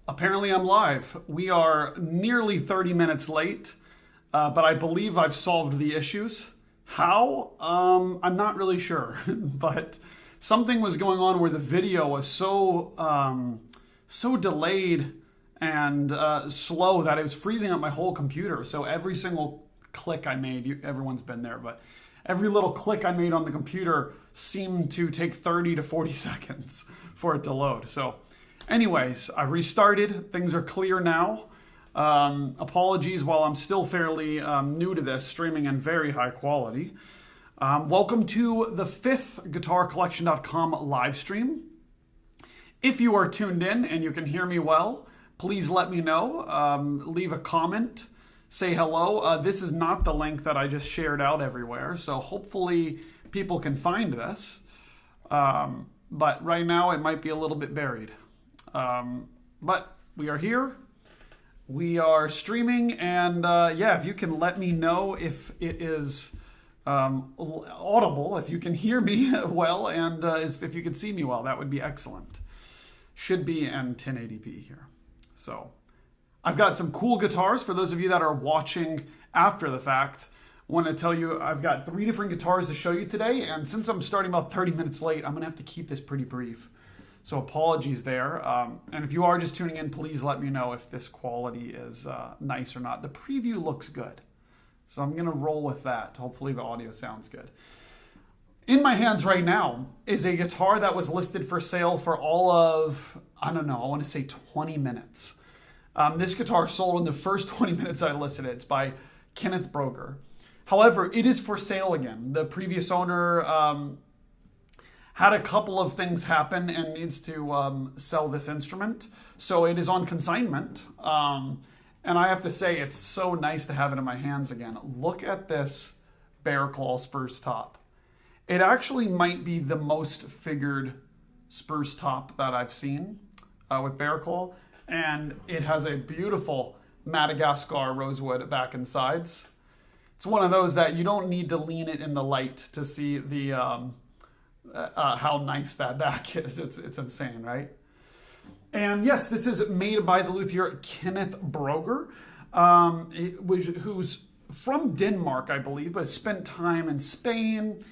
Apparently I'm live. We are nearly 30 minutes late, but I believe I've solved the issues. How? I'm not really sure, but something was going on where the video was so delayed and slow that it was freezing up my whole computer. So every single click I made, everyone's been there, but every little click I made on the computer seemed to take 30 to 40 seconds for it to load. So anyways, I've restarted. Things are clear now. Apologies while I'm still fairly new to this, streaming in very high quality. Welcome to the 5th GuitarCollection.com live stream. If you are tuned in and you can hear me well, please let me know. Leave a comment. Say hello. This is not the link that I just shared out everywhere, so hopefully people can find this. But right now it might be a little bit buried. But we are here. We are streaming, and yeah, if you can let me know if it is audible, if you can hear me well, and if you can see me well, that would be excellent. Should be in 1080p here. So I've got some cool guitars for those of you that are watching after the fact. I want to tell you I've got 3 different guitars to show you today, and since I'm starting about 30 minutes late, I'm going to have to keep this pretty brief. So apologies there. And if you are just tuning in, please let me know if this quality is nice or not. The preview looks good, so I'm going to roll with that. Hopefully the audio sounds good. In my hands right now is a guitar that was listed for sale for all of, I don't know, I want to say 20 minutes. This guitar sold in the first 20 minutes I listed it. It's by Kenneth Brogger. However, it is for sale again. The previous owner had a couple of things happen and needs to sell this instrument. So it is on consignment. And I have to say, it's so nice to have it in my hands again. Look at this bear claw spruce top. It actually might be the most figured spruce top that I've seen with bear claw. And it has a beautiful Madagascar rosewood back and sides. It's one of those that you don't need to lean it in the light to see the how nice that back is. It's insane, right? And yes, this is made by the luthier Kenneth Brogger, who's from Denmark, I believe, but spent time in Spain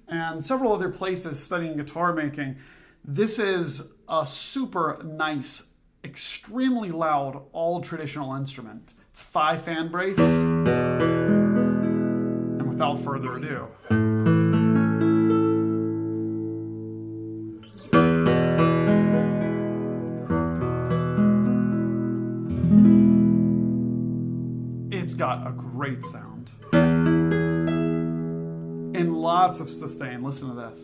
and several other places studying guitar making. This is a super nice, extremely loud, all traditional instrument. It's 5 fan brace. And without further ado, it's got a great sound and lots of sustain. Listen to this.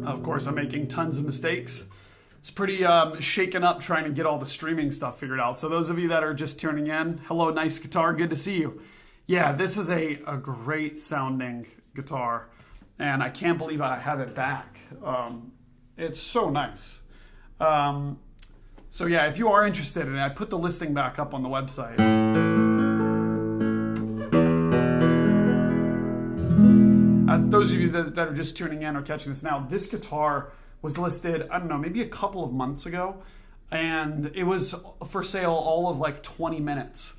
Of course, I'm making tons of mistakes. It's pretty shaken up trying to get all the streaming stuff figured out. So those of you that are just tuning in, hello, nice guitar, good to see you. Yeah, this is a great sounding guitar, and I can't believe I have it back. It's so nice. So yeah, if you are interested in it, I put the listing back up on the website. those of you that are just tuning in or catching this now, this guitar was listed, I don't know, maybe a couple of months ago, and it was for sale all of like 20 minutes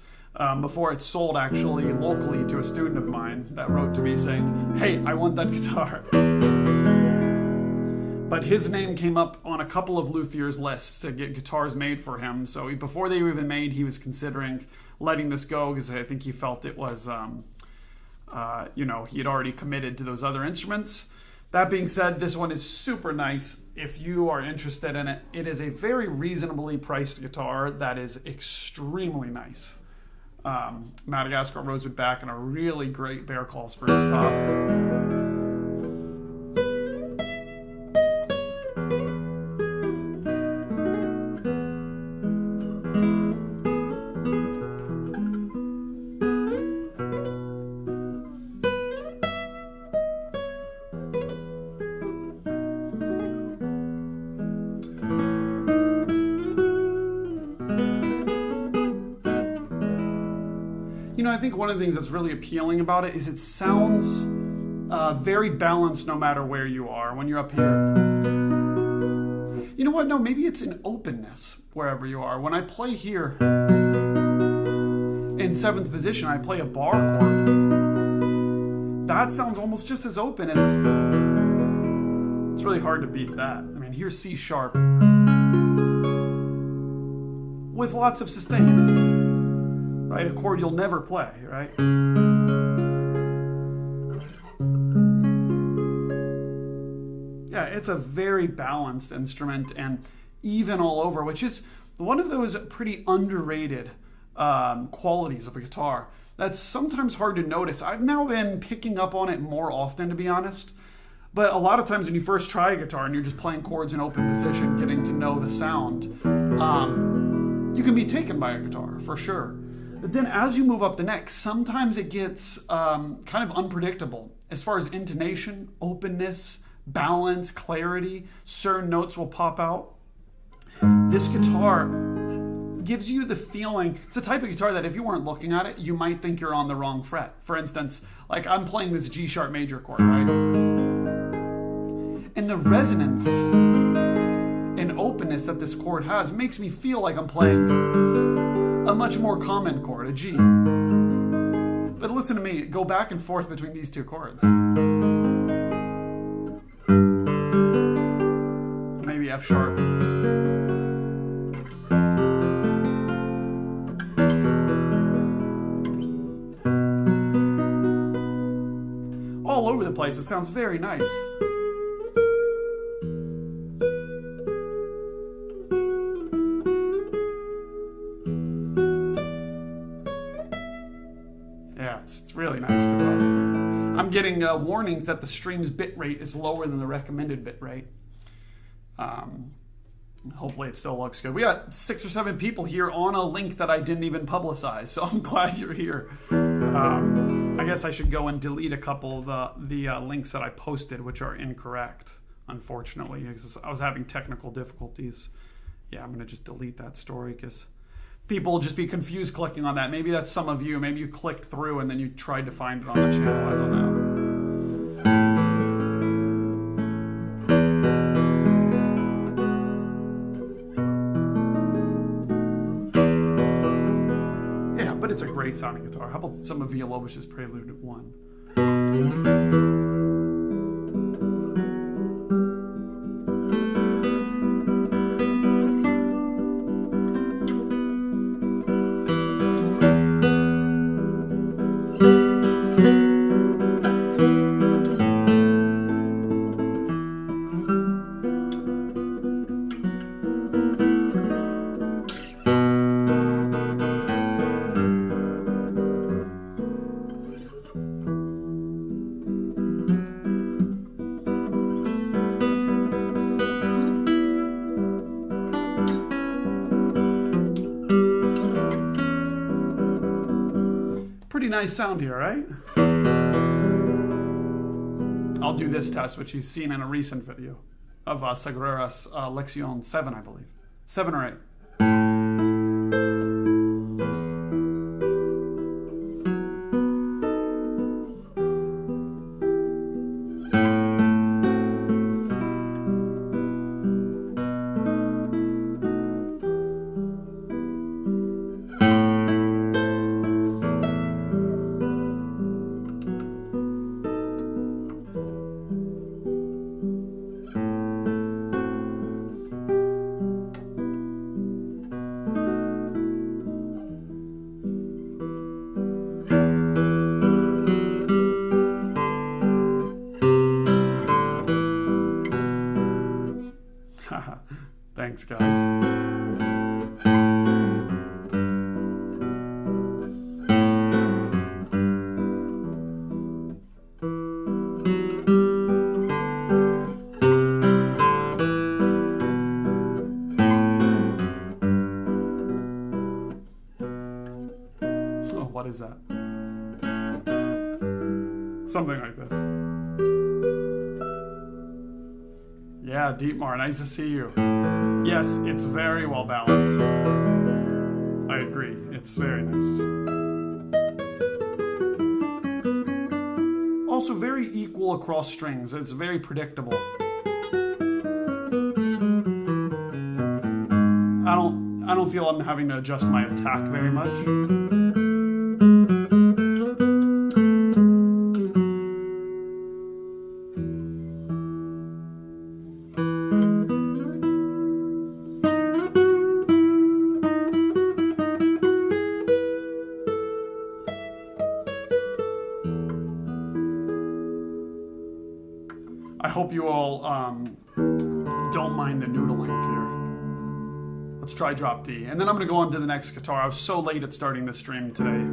before it sold actually locally to a student of mine that wrote to me saying, hey, I want that guitar. But his name came up on a couple of luthier's lists to get guitars made for him. So before they were even made, he was considering letting this go because I think he felt it was, he had already committed to those other instruments. That being said, this one is super nice if you are interested in it. It is a very reasonably priced guitar that is extremely nice. Madagascar rosewood back and a really great bear call spruce top. I think one of the things that's really appealing about it is it sounds very balanced no matter where you are. When you're up here, you know what? No, maybe it's an openness wherever you are. When I play here in 7th position, I play a bar chord. That sounds almost just as open as. It's really hard to beat that. I mean, here's C sharp with lots of sustain. Right? A chord you'll never play, right? Yeah, it's a very balanced instrument and even all over, which is one of those pretty underrated qualities of a guitar that's sometimes hard to notice. I've now been picking up on it more often, to be honest. But a lot of times when you first try a guitar and you're just playing chords in open position, getting to know the sound, you can be taken by a guitar, for sure. But then as you move up the neck, sometimes it gets kind of unpredictable as far as intonation, openness, balance, clarity. Certain notes will pop out. This guitar gives you the feeling, it's the type of guitar that if you weren't looking at it, you might think you're on the wrong fret. For instance, like I'm playing this G sharp major chord, right? And the resonance and openness that this chord has makes me feel like I'm playing a much more common chord, a G. But listen to me, go back and forth between these two chords. Maybe F sharp. All over the place, it sounds very nice. It's really nice guitar. I'm getting warnings that the stream's bitrate is lower than the recommended bitrate. Hopefully it still looks good. We got 6 or 7 people here on a link that I didn't even publicize, so I'm glad you're here. I guess I should go and delete a couple of the links that I posted, which are incorrect, unfortunately, because I was having technical difficulties. Yeah, I'm going to just delete that story because people will just be confused clicking on that. Maybe that's some of you. Maybe you clicked through and then you tried to find it on the channel. I don't know. Yeah, but it's a great sounding guitar. How about some of Villalobos's Prelude 1? Nice sound here, right? I'll do this test, which you've seen in a recent video of Sagrera's Lexion 7, I believe. 7 or 8. Thanks, guys. Oh, what is that? Something like this. Yeah, Dietmar, nice to see you. Yes, it's very well balanced. I agree, it's very nice. Also very equal across strings. It's very predictable. I don't feel I'm having to adjust my attack very much. I hope you all don't mind the noodling here. Let's try drop D. And then I'm going to go on to the next guitar. I was so late at starting this stream today.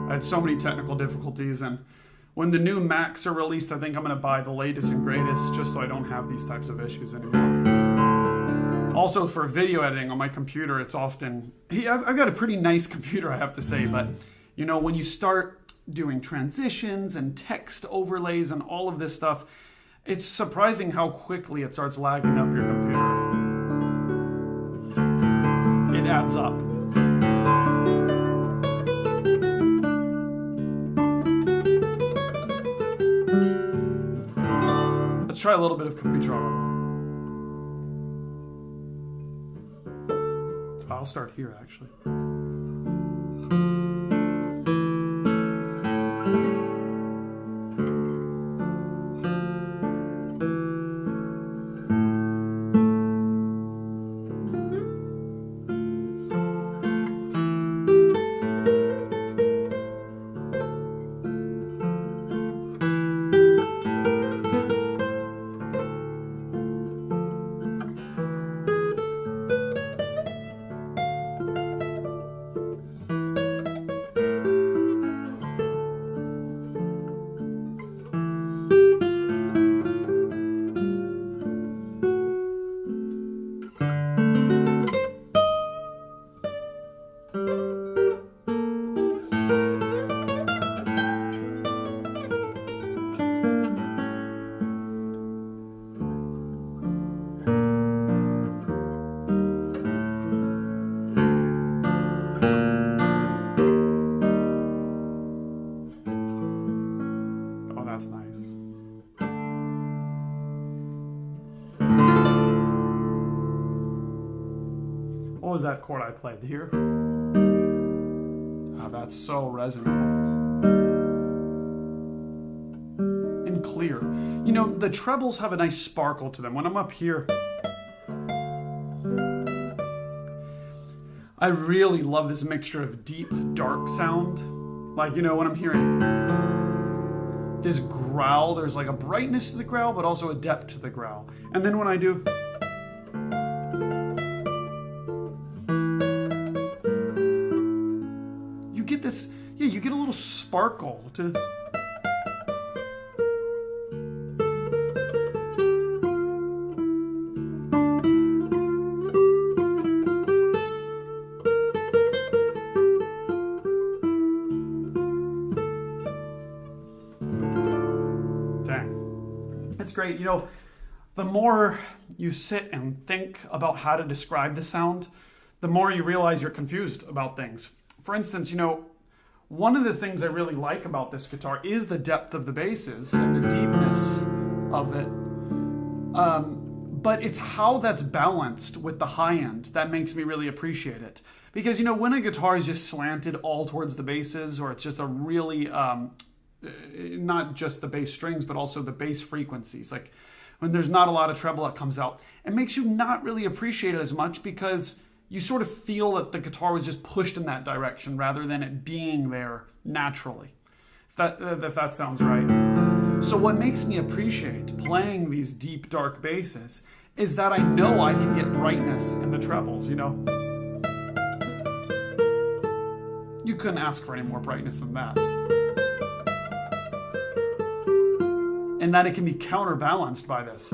I had so many technical difficulties, and when the new Macs are released, I think I'm going to buy the latest and greatest just so I don't have these types of issues anymore. Also, for video editing on my computer, it's often... I've got a pretty nice computer, I have to say, but you know, when you start doing transitions and text overlays and all of this stuff, it's surprising how quickly it starts lagging up your computer. It adds up. Let's try a little bit of Capriccio. I'll start here, actually. What was that chord I played here? Oh, that's so resonant and clear. You know, the trebles have a nice sparkle to them. When I'm up here, I really love this mixture of deep, dark sound. Like, you know, when I'm hearing this growl, there's like a brightness to the growl, but also a depth to the growl. And then when I do... this, yeah, you get a little sparkle to... Dang. It's great. You know, the more you sit and think about how to describe the sound, the more you realize you're confused about things. For instance, you know, one of the things I really like about this guitar is the depth of the basses and the deepness of it. But it's how that's balanced with the high end that makes me really appreciate it. Because, you know, when a guitar is just slanted all towards the basses, or it's just a really, not just the bass strings, but also the bass frequencies, like when there's not a lot of treble that comes out, it makes you not really appreciate it as much because you sort of feel that the guitar was just pushed in that direction rather than it being there naturally, if that sounds right. So what makes me appreciate playing these deep, dark basses is that I know I can get brightness in the trebles, you know? You couldn't ask for any more brightness than that. And that it can be counterbalanced by this.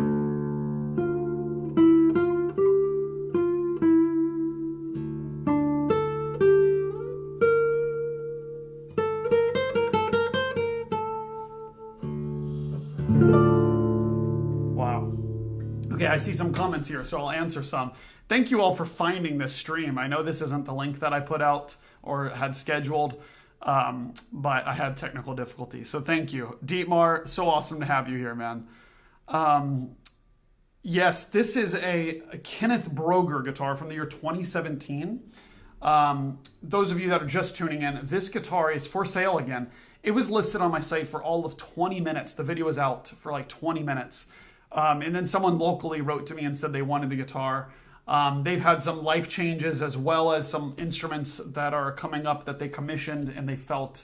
Wow. Okay, I see some comments here, so I'll answer some. Thank you all for finding this stream. I know this isn't the link that I put out or had scheduled, but I had technical difficulties. So thank you. Dietmar, so awesome to have you here, man. Yes, this is a Kenneth Brogger guitar from the year 2017. Those of you that are just tuning in, this guitar is for sale again. It was listed on my site for all of 20 minutes. The video was out for like 20 minutes. And then someone locally wrote to me and said they wanted the guitar. They've had some life changes as well as some instruments that are coming up that they commissioned, and they felt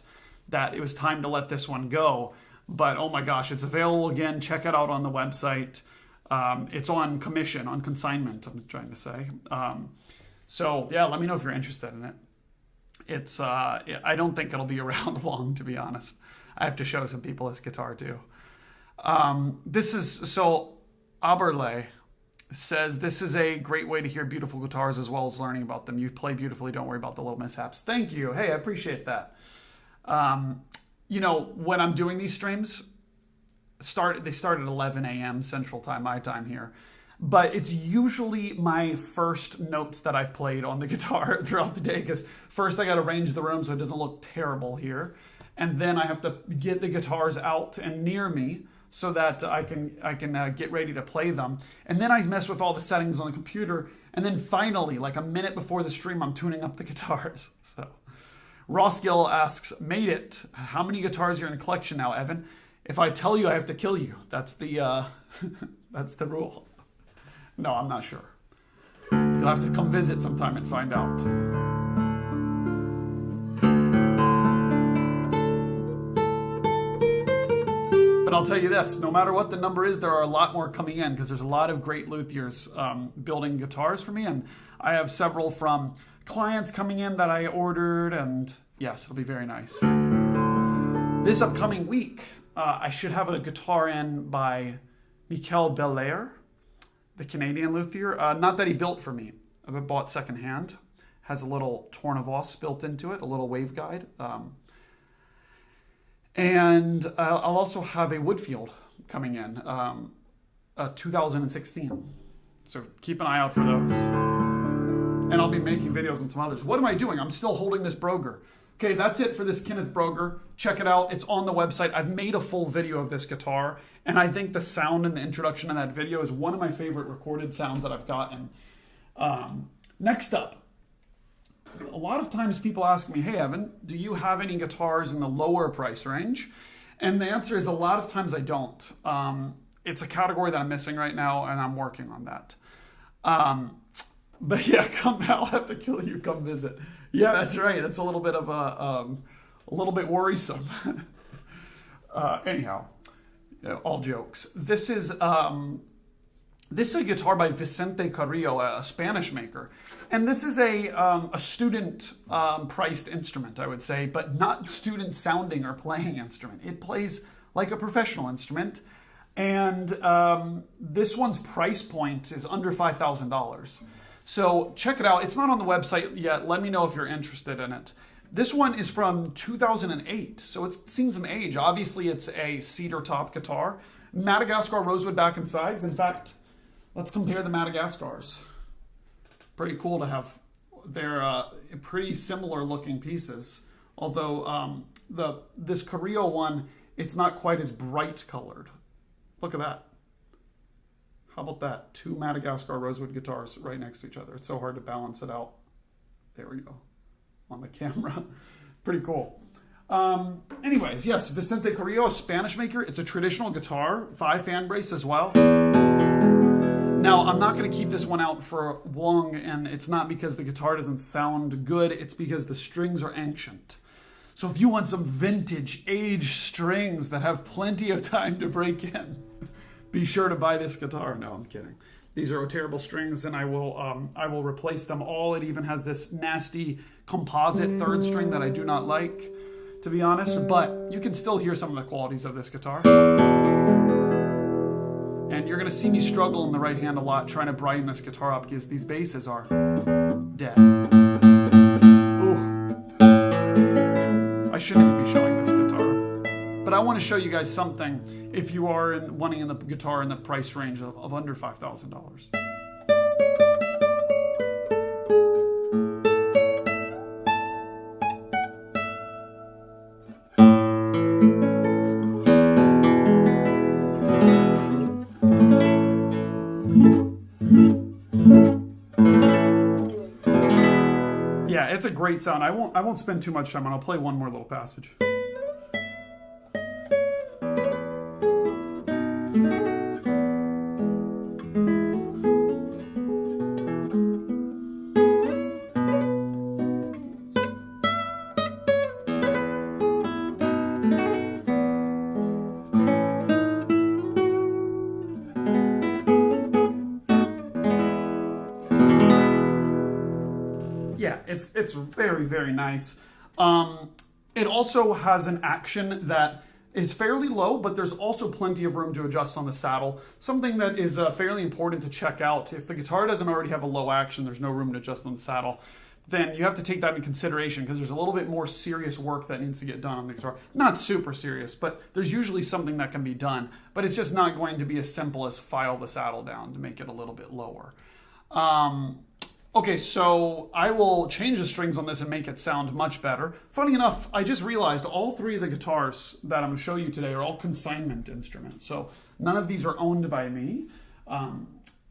that it was time to let this one go. But oh my gosh, it's available again. Check it out on the website. It's on commission, on consignment, I'm trying to say. So yeah, let me know if you're interested in it. It's I don't think it'll be around long, to be honest. I have to show some people this guitar too. This is, so Aberle says, this is a great way to hear beautiful guitars as well as learning about them. You play beautifully, don't worry about the little mishaps. Thank you. Hey, I appreciate that. You know, when I'm doing these streams, they start at 11 a.m. Central Time, my time here. But it's usually my first notes that I've played on the guitar throughout the day, because first I got to arrange the room so it doesn't look terrible here. And then I have to get the guitars out and near me so that I can get ready to play them. And then I mess with all the settings on the computer. And then finally, like a minute before the stream, I'm tuning up the guitars. So Ross Gill asks, made it. How many guitars are in a collection now, Evan? If I tell you, I have to kill you. That's the that's the rule. No, I'm not sure. You'll have to come visit sometime and find out. But I'll tell you this, no matter what the number is, there are a lot more coming in, because there's a lot of great luthiers building guitars for me, and I have several from clients coming in that I ordered, and yes, it'll be very nice. This upcoming week, I should have a guitar in by Michael Belair, the Canadian luthier. Not that he built for me. I bought secondhand. Has a little Tournevis built into it, a little waveguide. And I'll also have a Woodfield coming in, 2016. So keep an eye out for those. And I'll be making videos on some others. What am I doing? I'm still holding this Brogger. Okay, that's it for this Kenneth Brogger. Check it out. It's on the website. I've made a full video of this guitar, and I think the sound in the introduction of that video is one of my favorite recorded sounds that I've gotten. Next up, a lot of times people ask me, hey, Evan, do you have any guitars in the lower price range? And the answer is a lot of times I don't. It's a category that I'm missing right now, and I'm working on that. But yeah, I'll have to kill you, come visit. Yeah, that's right. That's a little bit of a little bit worrisome. Anyhow, all jokes. This is a guitar by Vicente Carrillo, a Spanish maker, and this is a student priced instrument, I would say, but not student sounding or playing instrument. It plays like a professional instrument, and this one's price point is under $5,000. So check it out. It's not on the website yet. Let me know if you're interested in it. This one is from 2008, so it's seen some age. Obviously, it's a cedar top guitar. Madagascar rosewood back and sides. In fact, let's compare the Madagascars. Pretty cool to have. They're pretty similar looking pieces. Although this Carrillo one, it's not quite as bright colored. Look at that. How about that? Two Madagascar rosewood guitars right next to each other. It's so hard to balance it out. There we go. On the camera. Pretty cool. Anyways, yes, Vicente Carrillo, a Spanish maker. It's a traditional guitar, 5 fan brace as well. Now, I'm not going to keep this one out for long, and it's not because the guitar doesn't sound good. It's because the strings are ancient. So if you want some vintage, aged strings that have plenty of time to break in, be sure to buy this guitar. No, I'm kidding. These are terrible strings, and I will replace them all. It even has this nasty composite third string that I do not like, to be honest, but you can still hear some of the qualities of this guitar. And you're gonna see me struggle in the right hand a lot trying to brighten this guitar up because these basses are dead. Oof. I shouldn't even be showing this guitar, but I want to show you guys something if you are wanting the guitar in the price range of under $5,000. Yeah, it's a great sound. I won't spend too much time on it. I'll play one more little passage. Yeah, it's very, very nice. It also has an action that is fairly low, but there's also plenty of room to adjust on the saddle. Something that is fairly important to check out. If the guitar doesn't already have a low action, there's no room to adjust on the saddle, then you have to take that into consideration because there's a little bit more serious work that needs to get done on the guitar. Not super serious, but there's usually something that can be done, but it's just not going to be as simple as file the saddle down to make it a little bit lower. Okay, so I will change the strings on this and make it sound much better. Funny enough, I just realized all three of the guitars that I'm going to show you today are all consignment instruments. So none of these are owned by me.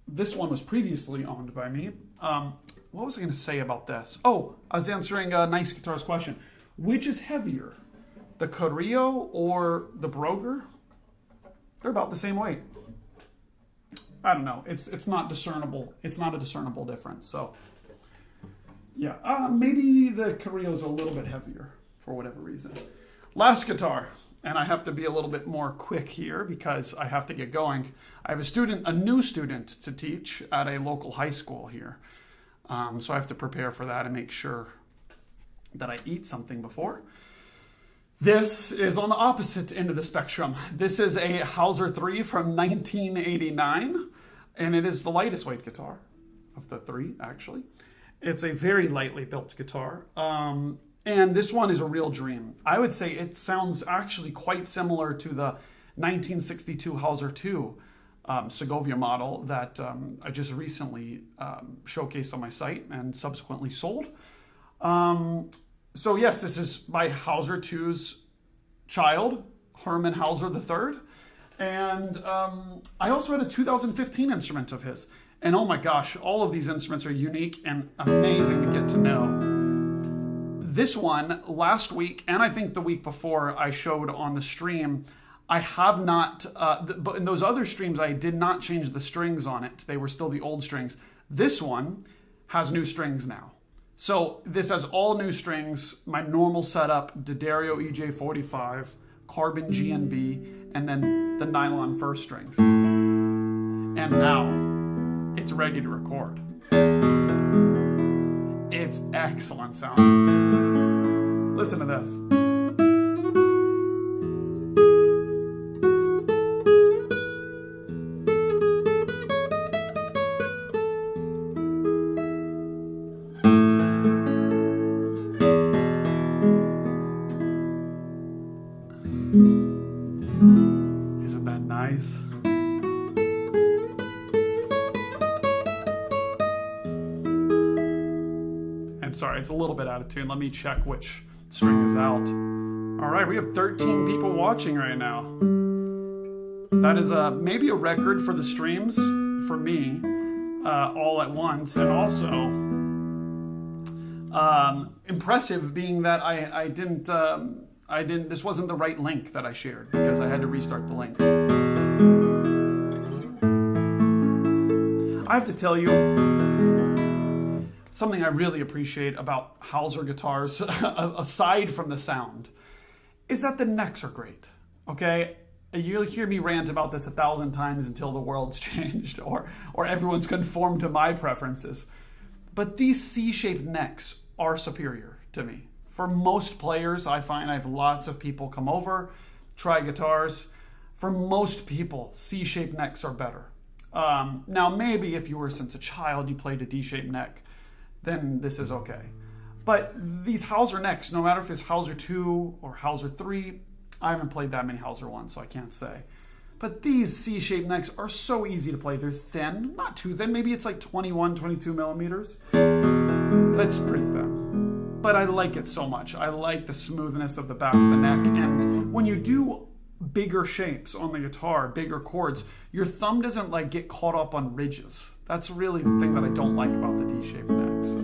This one was previously owned by me. What was I going to say about this? Oh, I was answering a Nice Guitar's question. Which is heavier, the Carrillo or the Brogger? They're about the same weight. I don't know. It's not discernible. It's not a discernible difference. So, yeah, maybe the Carrillo's a little bit heavier for whatever reason. Last guitar, and I have to be a little bit more quick here because I have to get going. I have a new student to teach at a local high school here, so I have to prepare for that and make sure that I eat something before. This is on the opposite end of the spectrum. This is a Hauser III from 1989, and it is the lightest weight guitar of the three, actually. It's a very lightly built guitar, and this one is a real dream. I would say it sounds actually quite similar to the 1962 Hauser II Segovia model that I just recently showcased on my site and subsequently sold. So yes, this is my Hauser II's child, Hermann Hauser III. And I also had a 2015 instrument of his. And oh my gosh, all of these instruments are unique and amazing to get to know. This one, last week, and I think the week before I showed on the stream, I have not, but in those other streams, I did not change the strings on it. They were still the old strings. This one has new strings now. So this has all new strings, my normal setup, D'Addario EJ45, carbon GNB, and then the nylon first string. And now it's ready to record. It's excellent sound. Listen to this. Isn't that nice? And sorry, it's a little bit out of tune. Let me check which string is out. All right, we have 13 people watching right now. That is maybe a record for the streams for me all at once, and also impressive being that I didn't. This wasn't the right link that I shared because I had to restart the link. I have to tell you, something I really appreciate about Hauser guitars, aside from the sound, is that the necks are great, okay? You'll hear me rant about this 1,000 times until the world's changed or everyone's conformed to my preferences. But these C-shaped necks are superior to me. For most players, I find I have lots of people come over, try guitars. For most people, C-shaped necks are better. Now, maybe if you were since a child, you played a D-shaped neck, then this is okay. But these Hauser necks, no matter if it's Hauser II or Hauser III, I haven't played that many Hauser ones, so I can't say. But these C-shaped necks are so easy to play. They're thin, not too thin. Maybe it's like 21, 22 millimeters. That's pretty thin. But I like it so much. I like the smoothness of the back of the neck. And when you do bigger shapes on the guitar, bigger chords, your thumb doesn't like get caught up on ridges. That's really the thing that I don't like about the D-shaped neck. So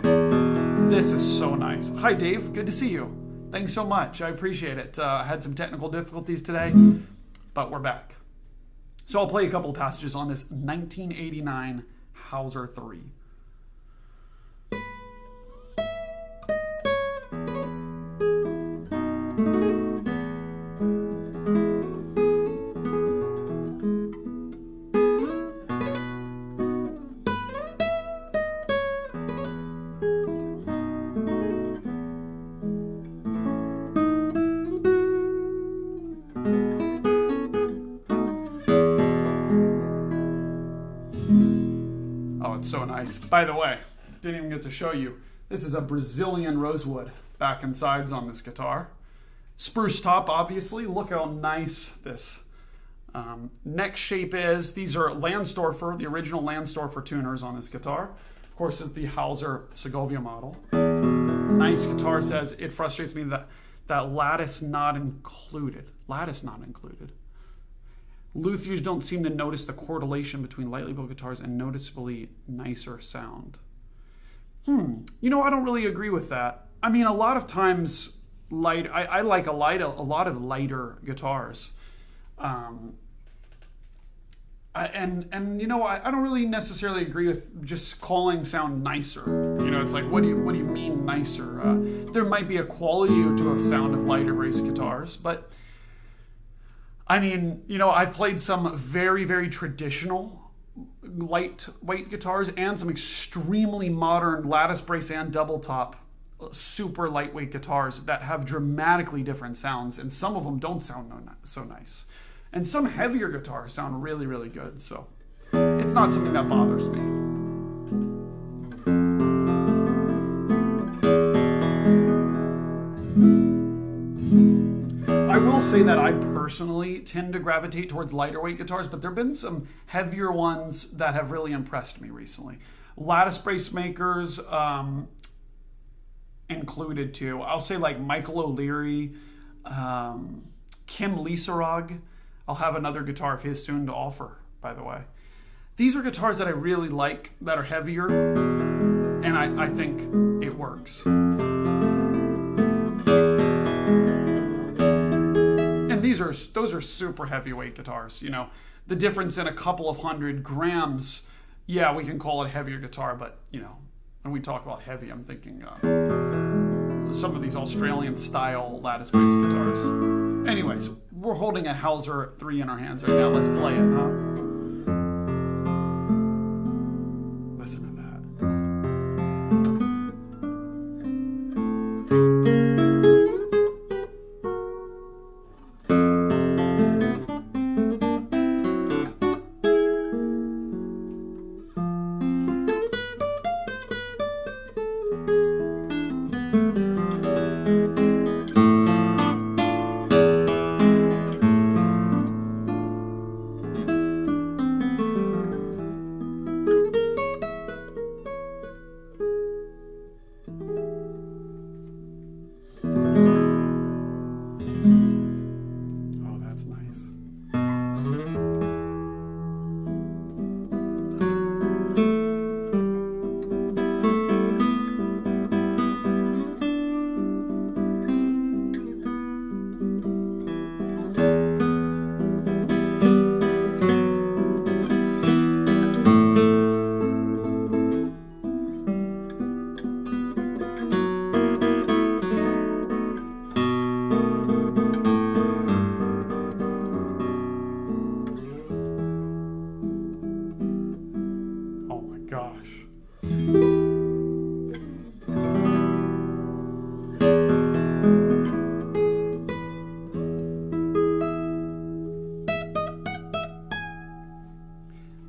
this is so nice. Hi, Dave. Good to see you. Thanks so much. I appreciate it. I had some technical difficulties today, but we're back. So I'll play a couple of passages on this 1989 Hauser III. So nice. By the way, didn't even get to show you. This is a Brazilian rosewood back and sides on this guitar. Spruce top, obviously. Look how nice this neck shape is. These are Landstorfer, the original Landstorfer tuners on this guitar. Of course, is the Hauser Segovia model. Nice guitar. Says it frustrates me that lattice not included. Lattice not included. Luthiers don't seem to notice the correlation between lightly built guitars and noticeably nicer sound. You know, I don't really agree with that. I mean, a lot of times, I like a lot of lighter guitars. And you know, I don't really necessarily agree with just calling sound nicer. You know, it's like, what do you mean nicer? There might be a quality to a sound of lighter bass guitars, but I mean, you know, I've played some very, very traditional lightweight guitars and some extremely modern lattice brace and double top super lightweight guitars that have dramatically different sounds, and some of them don't sound so nice. And some heavier guitars sound really, really good, so it's not something that bothers me. I will say that I personally tend to gravitate towards lighter weight guitars, but there have been some heavier ones that have really impressed me recently. Lattice brace makers included too. I'll say like Michael O'Leary, Kim Liserog. I'll have another guitar of his soon to offer, by the way. These are guitars that I really like that are heavier, and I think it works. Those are super heavyweight guitars. You know, the difference in a couple of 100 grams, yeah, we can call it a heavier guitar, but you know, when we talk about heavy, I'm thinking some of these Australian style lattice bass guitars. Anyways, we're holding a Hauser III in our hands right now. Let's play it, huh? Listen to that. gosh.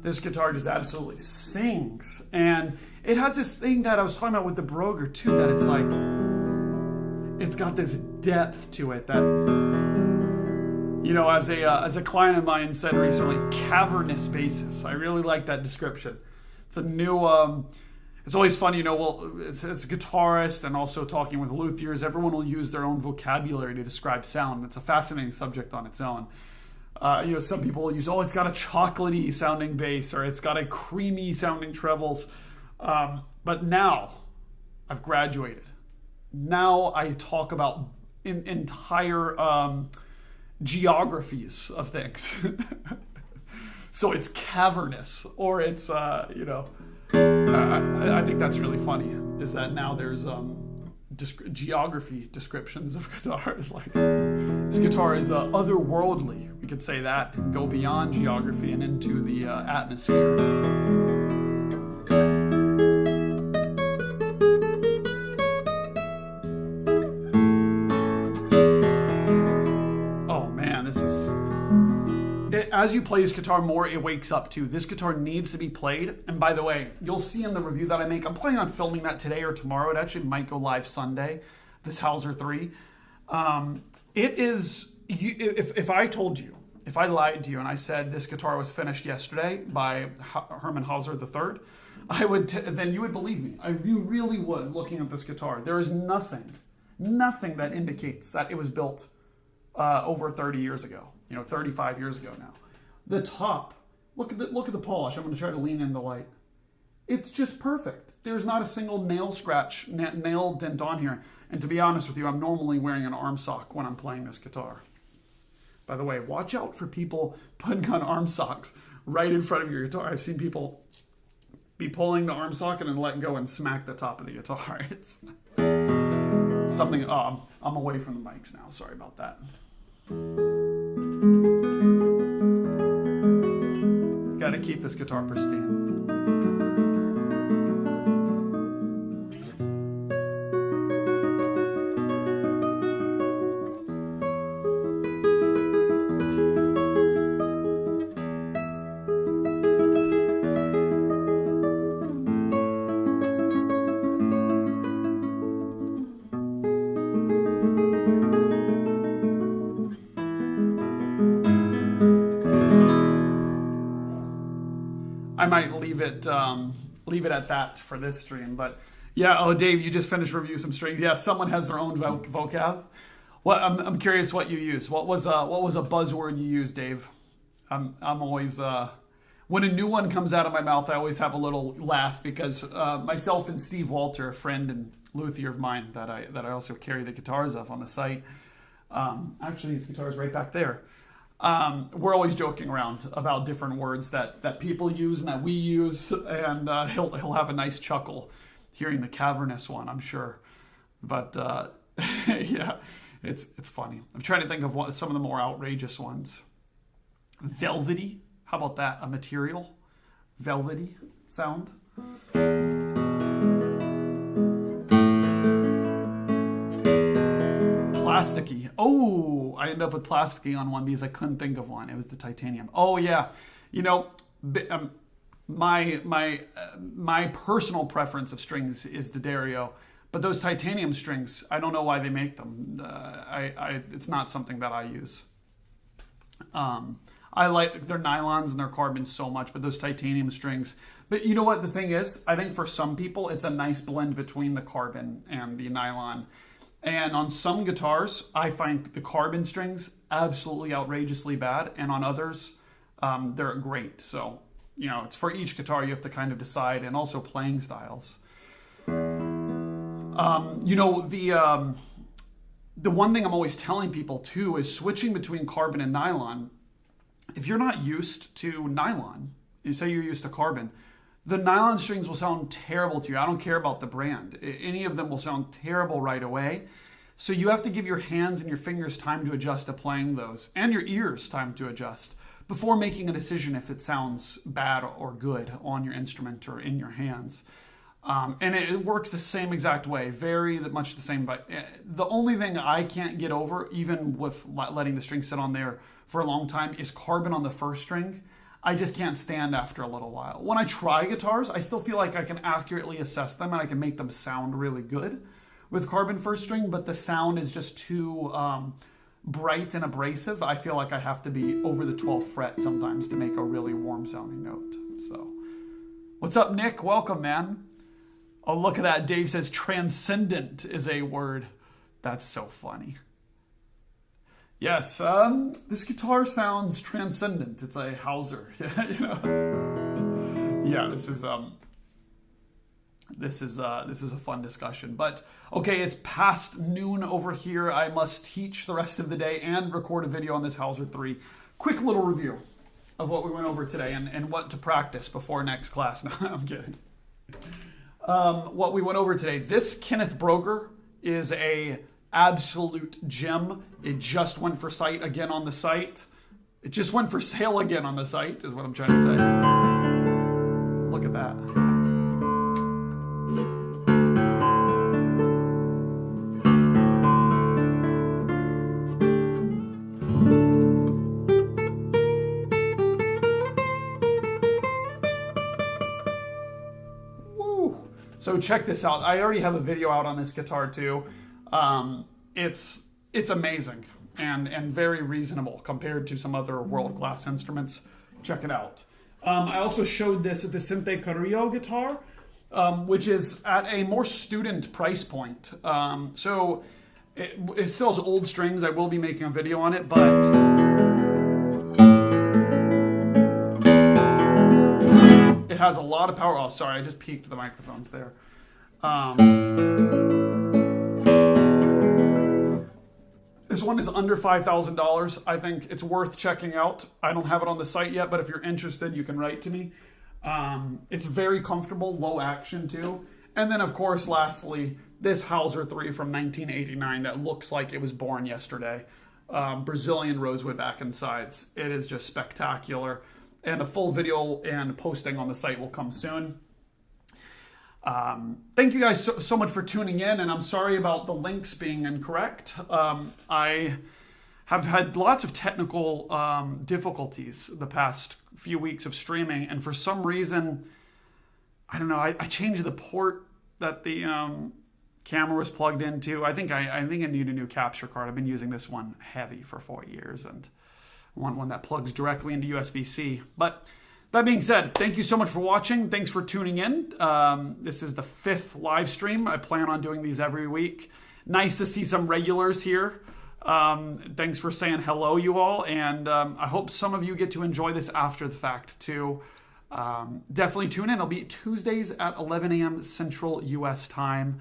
This guitar just absolutely sings. And it has this thing that I was talking about with the Brogger too, that it's like, it's got this depth to it that, you know, as a client of mine said recently, cavernous basses. I really like that description. It's a new, it's always funny, you know, well, as a guitarist and also talking with luthiers, everyone will use their own vocabulary to describe sound. It's a fascinating subject on its own. You know, some people will use, oh, it's got a chocolatey sounding bass, or it's got a creamy sounding trebles. But now I've graduated. Now I talk about entire geographies of things. So it's cavernous, or it's, you know, I think that's really funny, is that now there's geography descriptions of guitars. Like, this guitar is otherworldly. We could say that, and go beyond geography and into the atmosphere. Oh man, this is... As you play this guitar more, it wakes up too. This guitar needs to be played. And by the way, you'll see in the review that I make, I'm planning on filming that today or tomorrow. It actually might go live Sunday, this Hauser III. It is, if I told you, if I lied to you and I said this guitar was finished yesterday by Hermann Hauser III, then you would believe me. You really would, looking at this guitar. There is nothing that indicates that it was built over 30 years ago. You know, 35 years ago now. The top, look at the polish. I'm going to try to lean in the light. It's just perfect. There's not a single nail scratch, nail dent on here. And to be honest with you, I'm normally wearing an arm sock when I'm playing this guitar. By the way, watch out for people putting on arm socks right in front of your guitar. I've seen people be pulling the arm socket and letting go and smack the top of the guitar. It's something, I'm away from the mics now. Sorry about that. Got to keep this guitar pristine. I might leave it at that for this stream, but yeah. Oh, Dave, you just finished reviewing some strings. Yeah, someone has their own vocab. What I'm curious what you use. What was a buzzword you used, Dave? I'm always when a new one comes out of my mouth, I always have a little laugh because myself and Steve Walter, a friend and luthier of mine that I also carry the guitars of on the site. Actually, his guitar is right back there. We're always joking around about different words that people use and that we use, and he'll have a nice chuckle hearing the cavernous one, I'm sure. But yeah, it's funny. I'm trying to think of some of the more outrageous ones. Velvety, how about that? A material, velvety sound. Plasticky. Oh, I ended up with plasticky on one because I couldn't think of one. It was the titanium. Oh yeah, you know, my personal preference of strings is the Dario, but those titanium strings, I don't know why they make them. It's not something that I use. I like their nylons and their carbon so much, but those titanium strings. But you know what the thing is? I think for some people, it's a nice blend between the carbon and the nylon. And on some guitars, I find the carbon strings absolutely outrageously bad. And on others, they're great. So, you know, it's for each guitar you have to kind of decide, and also playing styles. You know, the one thing I'm always telling people too is switching between carbon and nylon. If you're not used to nylon, you say you're used to carbon, the nylon strings will sound terrible to you. I don't care about the brand. Any of them will sound terrible right away. So you have to give your hands and your fingers time to adjust to playing those, and your ears time to adjust. before making a decision if it sounds bad or good on your instrument or in your hands. And it works the same exact way, very much the same. But the only thing I can't get over, even with letting the string sit on there for a long time, is carbon on the first string. I just can't stand after a little while. When I try guitars, I still feel like I can accurately assess them and I can make them sound really good with carbon first string, but the sound is just too bright and abrasive. I feel like I have to be over the 12th fret sometimes to make a really warm sounding note. So, what's up, Nick? Welcome, man. Oh, look at that. Dave says transcendent is a word. That's so funny. Yes, this guitar sounds transcendent. It's a Hauser. You know? Yeah, this is a fun discussion. But okay, it's past noon over here. I must teach the rest of the day and record a video on this Hauser III. Quick little review of what we went over today and what to practice before next class. No, I'm kidding. What we went over today. This Kenneth Brogger is a absolute gem. It just went for sight again on the site. It just went for sale again on the site is what I'm trying to say. Look at that. Woo! So check this out. I already have a video out on this guitar too. It's amazing and very reasonable compared to some other world-class instruments. Check it out. I also showed this Vicente Carrillo guitar, which is at a more student price point. So it still has old strings. I will be making a video on it, but it has a lot of power. Oh, sorry, I just peaked the microphones there. This one is under $5,000. I think it's worth checking out. I don't have it on the site yet, but if you're interested, you can write to me. It's very comfortable, low action too. And then, of course, lastly, this Hauser III from 1989 that looks like it was born yesterday. Brazilian rosewood back and sides. It is just spectacular. And a full video and posting on the site will come soon. Thank you guys so much for tuning in, and I'm sorry about the links being incorrect. I have had lots of technical difficulties the past few weeks of streaming, and for some reason, I don't know, I changed the port that the camera was plugged into. I think I need a new capture card. I've been using this one heavy for 4 years, and I want one that plugs directly into USB-C. But that being said, thank you so much for watching. Thanks for tuning in. This is the 5th live stream. I plan on doing these every week. Nice to see some regulars here. Thanks for saying hello, you all. And I hope some of you get to enjoy this after the fact, too. Definitely tune in. It'll be Tuesdays at 11 a.m. Central U.S. time.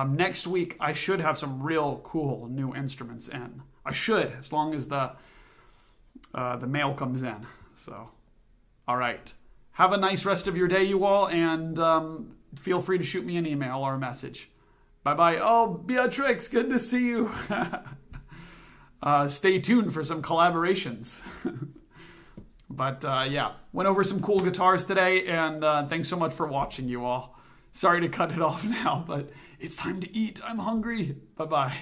Next week, I should have some real cool new instruments in. I should, as long as the mail comes in. So... all right. Have a nice rest of your day, you all, and feel free to shoot me an email or a message. Bye-bye. Oh, Beatrix, good to see you. Stay tuned for some collaborations. But, yeah, went over some cool guitars today, and thanks so much for watching, you all. Sorry to cut it off now, but it's time to eat. I'm hungry. Bye-bye.